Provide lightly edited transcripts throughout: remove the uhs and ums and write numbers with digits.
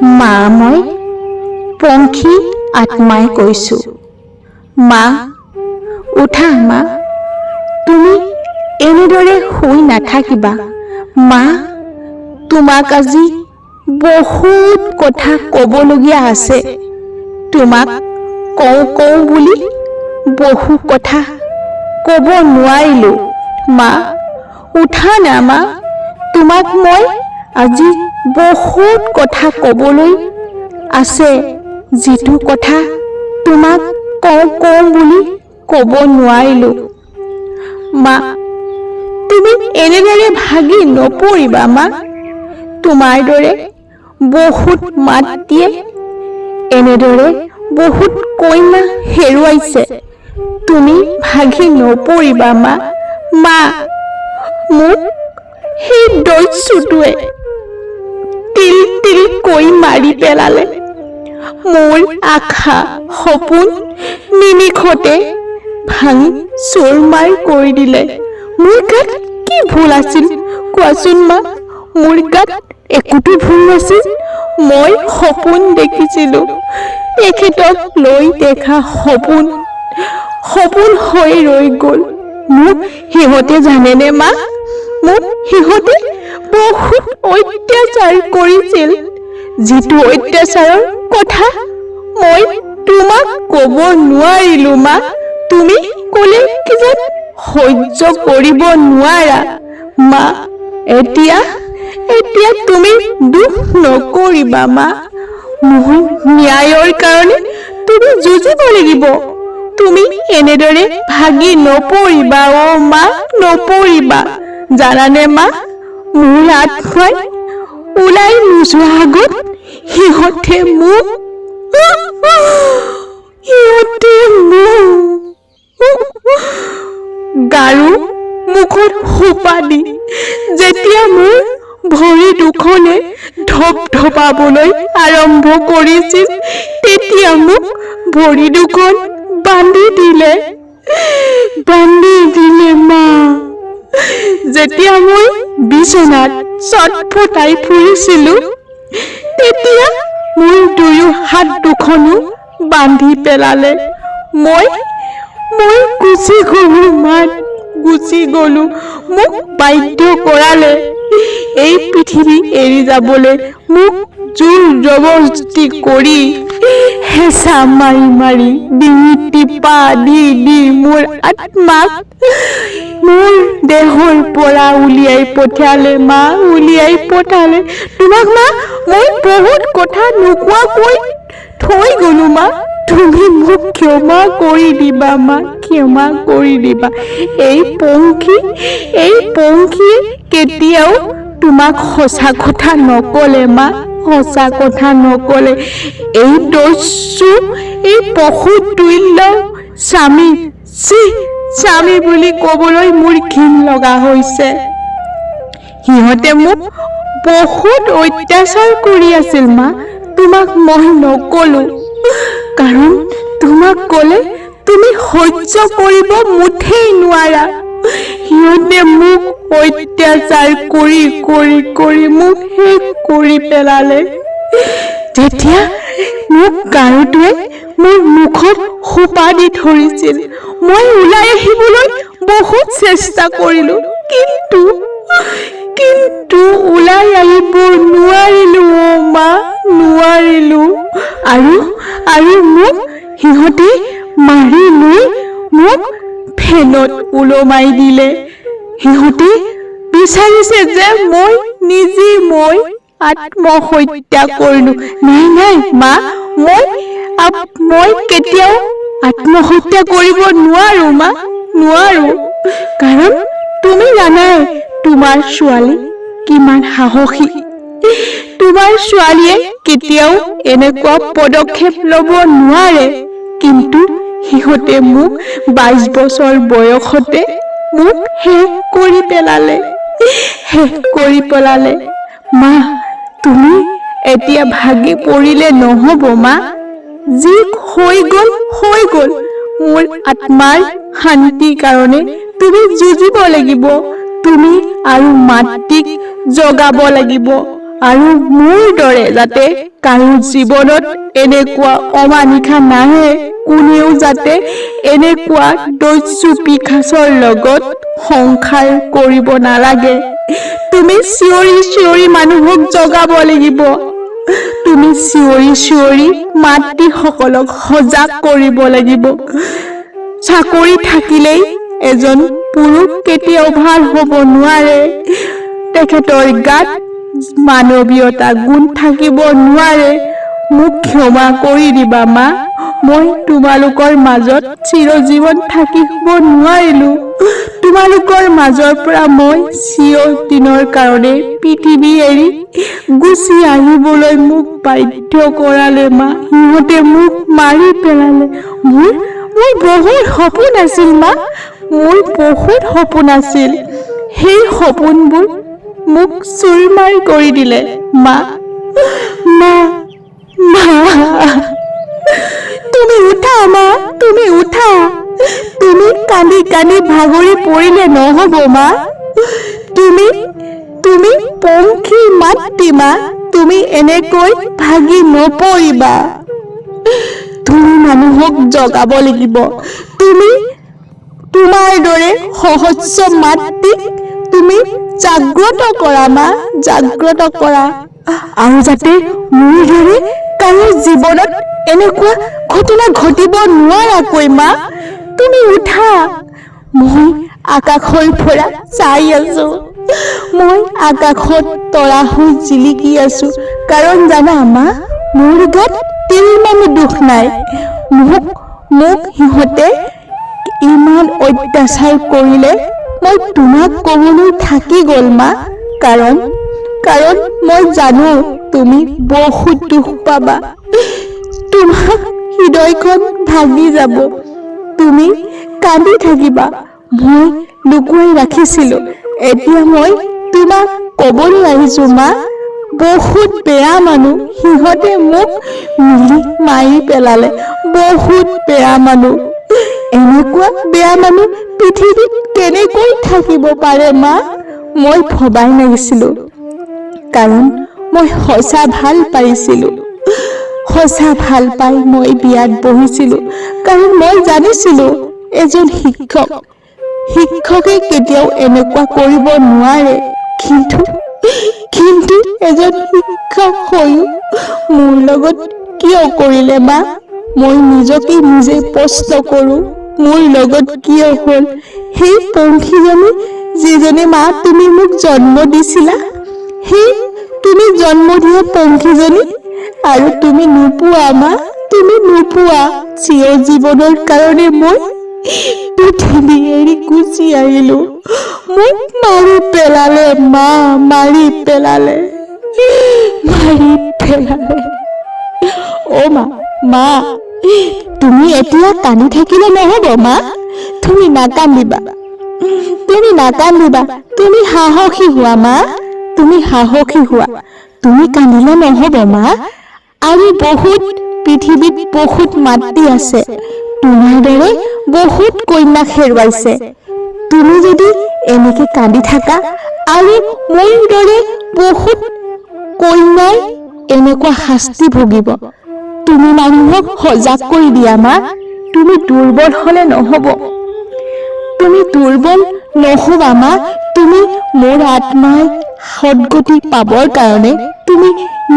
মা, মই পংখী আত্মাই কৈছোঁ। মা, উঠা মা, তুমি এনেদৰে শুই নাথাকিবা। মা, তোমাক আজি বহুত কথা ক'বলগীয়া আছে। তোমাক কওঁ কওঁ বুলি বহু কথা ক'ব নোৱাৰিলোঁ। মা, উঠা না মা, তোমাক মই আজি বহুত কথা ক'বলৈ আছে, যিটো কথা তোমাক কওঁ কওঁ বুলি ক'ব নোৱাৰিলোঁ। মা, তুমি এনেদৰে ভাগি নপৰিবা মা। তোমাৰ দৰে বহুত মাতৃয়ে এনেদৰে বহুত কন্যা হেৰুৱাইছে। তুমি ভাগি নপৰিবা মা। মা, মোক সেই দস্যুটোৱে তিল তিল কৈ মাৰি পেলালে। মোৰ আশা সপোন নিমিষতে ভাঙি চুৰমাৰ কৰি দিলে। মোৰ গাত কি ভুল আছিল কোৱাচোন মা? মোৰ গাত একোটো ভুল নাছিল। মই সপোন দেখিছিলোঁ, তেখেতক লৈ দেখা সপোন হৈ ৰৈ গ'ল। মোক সিহঁতে জানেনে মা? মোক সিহঁতে বহুত অত্যাচাৰ কৰিছিল, যিটো অত্যাচাৰৰ কথা মই তোমাক ক'ব নোৱাৰিলোঁ মা। তুমি ক'লে কিজানি সহ্য কৰিব নোৱাৰা। মা, এতিয়া তুমি দুখ নকৰিবা মা। মোৰ ন্যায়ৰ কাৰণে তুমি যুঁজিব লাগিব। তুমি এনেদৰে ভাগি নপৰিবা অ' মা, নপৰিবা। জানানে মা, মোৰ আত্মাই ওলাই নোযোৱা আগত সিহঁতে মোক গাৰু মুখত সোপা দি যেতিয়া মোৰ ভৰি দুখনে ধপধপাবলৈ আৰম্ভ কৰিছিল, তেতিয়া মোক ভৰি দুখন বান্ধি দিলে মা। যেতিয়া মই বিচনাত চটফটাই ফুৰিছিলোঁ, তেতিয়া মোৰ দুয়ো হাত দুখনো বান্ধি পেলালে। মই গুচি গ'লো। মোক বাধ্য কৰালে এই পৃথিৱী এৰি যাবলৈ। মোক জোৰ জবৰদস্তি কৰি হেঁচা মাৰি ডিঙিত টিপা দি মোৰ আত্মাক মোৰ দেহৰ পৰা উলিয়াই পঠিয়ালে মা, উলিয়াই পঠালে। তোমাক মা, মই বহুত কথা নোকোৱাকৈ থৈ গ'লো মা। তুমি মোক ক্ষমা কৰি দিবা মা, ক্ষমা কৰি দিবা। এই পংখীয়ে কেতিয়াও তোমাক সঁচা কথা নক'লে মা, সঁচা কথা নক'লে। এই দস্যু, এই পশুতুল্য স্বামী বুলি ক'বলৈ মোৰ ঘিণ লগা হৈছে। সিহঁতে মোক বহুত অত্যাচাৰ কৰি আছিল মা। তোমাক মই নক'লো, কাৰণ তোমাক ক'লে তুমি সহ্য কৰিব মুঠেই নোৱাৰা। সিহঁতে মোক অত্যাচাৰ কৰি মোক শেষ কৰি পেলালে। যেতিয়া মোক গাৰুটোৱে মোৰ মুখত সোপা দি ধৰিছিল, মই ওলাই আহিবলৈ বহুত চেষ্টা কৰিলোঁ, কিন্তু ওলাই আহিব নোৱাৰিলোঁ অ' মা, নোৱাৰিলোঁ। আৰু মোক সিহঁতে মাৰি লৈ মোক ফেনত ওলমাই দিলে। সিহঁতে বিচাৰিছে যে মই আত্মহত্যা কৰিলোঁ। নাই মা, মই কেতিয়াও আত্মহত্যা কৰিব নোৱাৰোঁ মা, নোৱাৰোঁ। কাৰণ তুমি জানাই তোমাৰ ছোৱালী কিমান সাহসী। তোমাৰ ছোৱালীয়ে কেতিয়াও এনেকুৱা পদক্ষেপ ল'ব নোৱাৰে। কিন্তু সিহঁতে মোক 22 বছৰ বয়সতে মোক শেষ কৰি পেলালে। মা, তুমি এতিয়া ভাগি পৰিলে নহ'ব মা। যি হৈ গ'ল। মোৰ আত্মাৰ শান্তিৰ কাৰণে তুমি যুঁজিব লাগিব। তুমি আৰু মাতৃক জগাব লাগিব। আৰু মোৰ দৰে যাতে কাৰো জীৱনত এনেকুৱা অমানিশা নাহে, কোনেও যাতে এনেকুৱা দস্যু পিশাচৰ লগত সংসাৰ কৰিব নালাগে। তুমি চিঞৰি চিঞৰি মানুহক জগাব লাগিব। তুমি চিঞৰি চিঞৰি মাতৃসকলক সজাগ কৰিব লাগিব। চাকৰি থাকিলেই এজন পুৰুষ কেতিয়াও ভাল হ'ব নোৱাৰে। তেখেতৰ গাত মানৱীয়তা গুণ থাকিব নোৱাৰে। মোক ক্ষমা কৰি দিবা মা, মই তোমালোকৰ মাজত চিৰজীৱন থাকিব নোৱাৰিলো। তোমালোকৰ মাজৰ পৰা মই চিৰদিনৰ কাৰণে পৃথিৱী এৰি গুচি আহিবলৈ মোক বাধ্য কৰালে মা। সিহঁতে মোক মাৰি পেলালে। মোৰ বহুত সপোন আছিল মা, মোৰ বহুত সপোন আছিল। সেই সপোনবোৰ মোক চুৰমাৰ কৰি দিলে মা। মা, মা, তুমি উঠা মা, তুমি উঠা। তুমি কান্দি কান্দি ভাগৰি পৰিলে নহ'ব মা। তুমি পংখী মাতৃ মা, তুমি এনেকৈ ভাগি নপৰিবা। তুমি মানুহক জগাব লাগিব। তুমি তোমাৰ দৰে সহস্ৰ মাতৃক তুমি জাগ্ৰত কৰা মা, জাগ্ৰত কৰা। আৰু যাতে মোৰ দৰে কাৰো জীৱনত এনেকুৱা ঘটনা ঘটিব নোৱাৰাকৈ মা, তুমি উঠা। মই আকাশৰ পৰা চাই আছো। মই আকাশত তৰা হৈ জিলিকি আছো। কাৰণ জানা মা, মোৰ গাত তিলমানো দুখ নাই। মোক সিহঁতে ইমান অত্যাচাৰ কৰিলে মই তোমাক ক'বলৈ থাকি গ'ল মা। কাৰণ মই জানো তুমি বহুত দুখ পাবা। তোমাৰ হৃদয়খন ভাঙি যাব। তুমি কান্দি থাকিবা। মই লুকুৱাই ৰাখিছিলো। এতিয়া মই তোমাক ক'বলৈ আহিছো মা, বহুত বেয়া মানুহ, সিহঁতে মোক মিলি মাৰি পেলালে। বহুত বেয়া মানুহ। এনেকুৱা বেয়া মানুহ পৃথিৱীত কেনেকৈ থাকিব পাৰে মা? মই ভবাই নাছিলো। কাৰণ মই সঁচা ভাল পাইছিলো। সঁচা ভাল পাই মই বিয়াত বহিছিলো। কাৰণ মই জানিছিলো এজন শিক্ষকে কেতিয়াও এনেকুৱা কৰিব নোৱাৰে। কিন্তু এজন শিক্ষক হৈও মোৰ লগত কিয় কৰিলে মা? মই নিজকে নিজে প্ৰশ্ন কৰো, মোৰ লগত কিয় হ'ল? সেই পংখীজনী, যিজনী মা তুমি মোক জন্ম দিছিলা, সেই তুমি জন্ম দিয়া পংখীজনী, আৰু তুমি নোপোৱা মা, তুমি নোপোৱা। চিৰজীৱনৰ কাৰণে মই পৃথিৱী এৰি গুচি আহিলো। মোক মাৰি পেলালে মা, মাৰি পেলালে। অ' মা, তুমি এতিয়া কান্দি থাকিলে নহ'ব মা। তুমি নাকান্দিবা। তুমি সাহসী হোৱা মা, তুমি সাহসী হোৱা। তুমি কান্দিলে নহ'ব মা। আৰু পৃথিৱীত বহুত মাতৃ আছে, তোমাৰ দৰে বহুত কন্যাক হেৰুৱাইছে। তুমি যদি এনেকে কান্দি থাকা, আৰু মোৰ দৰে বহুত কন্যাই এনেকুৱা শাস্তি ভুগিব। তুমি মানুহক সজাগ কৰি দিয়া মা। তুমি দুৰ্বল হ'লে নহ'ব। তুমি দুৰ্বল নহ'বা মা। তুমি মোৰ আত্মাই সদ্গতি পাবৰ কাৰণে তুমি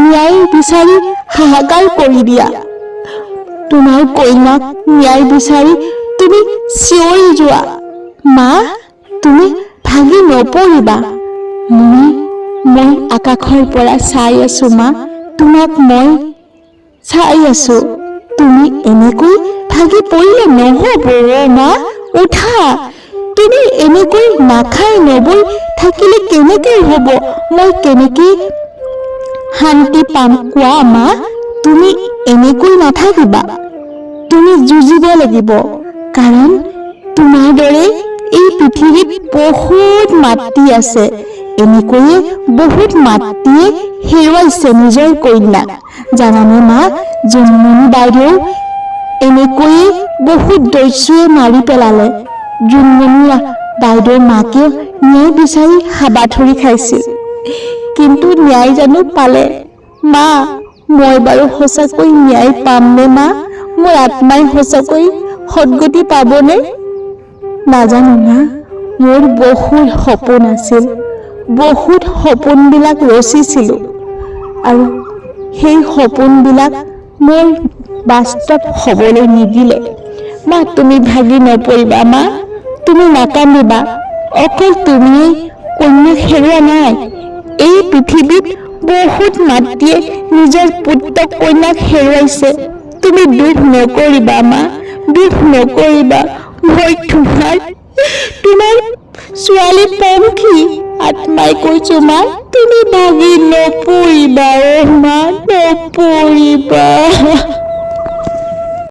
ন্যায় বিচাৰি হাহাকাৰ কৰি দিয়া। তোমাৰ কন্যাক ন্যায় বিচাৰি তুমি চিঞৰি যোৱা। মা, তুমি ভাগি নপৰিবা। মই আকাশৰ পৰা চাই আছো মা, তোমাক মই চাই আছো। তুমি এনেকৈ ভাগি পৰিলে নহ'ব মা। উঠা। তুমি এনেকৈ নাখাই নবৈ থাকিলে কেনেকৈ হ'ব? মই কেনেকৈ শান্তি পাম কোৱা মা? তুমি এনেকৈ নাথাকিবা। তুমি যুঁজিব লাগিব। কাৰণ তোমাৰ দৰে এই পৃথিৱীত বহুত মাতৃ আছে। এনেকৈয়ে বহুত মাতৃয়ে হেৰুৱাইছে নিজৰ কন্যাক। জানানে মা, জোনমণি বাইদেউ এনেকৈয়ে বহুত দস্যুৱে মাৰি পেলালে। জোনমণি বাইদেউৰ মাকেও ন্যায় বিচাৰি হাবাথুৰি খাইছিল। কিন্তু ন্যায় জানো পালে? মা, মই বাৰু সঁচাকৈ ন্যায় পামনে মা? মোৰ আত্মাই সঁচাকৈ সদ্গতি পাবনে? নাজানো মা, মোৰ বহুত সপোন আছিল, বহুত সপোনবিলাক ৰচিছিলোঁ, আৰু সেই সপোনবিলাক মোৰ বাস্তৱ হ'বলৈ নিদিলে। মা, তুমি ভাগি নপৰিবা মা, তুমি নাকান্দিবা। অকল তুমিয়েই কন্যাক হেৰুওৱা নাই, এই পৃথিৱীত বহুত মাতৃয়ে নিজৰ পুত্ৰ কন্যাক হেৰুৱাইছে। তুমি দুখ নকৰিবা মা, দুখ নকৰিবা। মই তোমাৰ ছোৱালী পংখী আত্মাই কৈছো মা, তুমি ভাগি নপৰিবা, অ মা, নপৰিবা।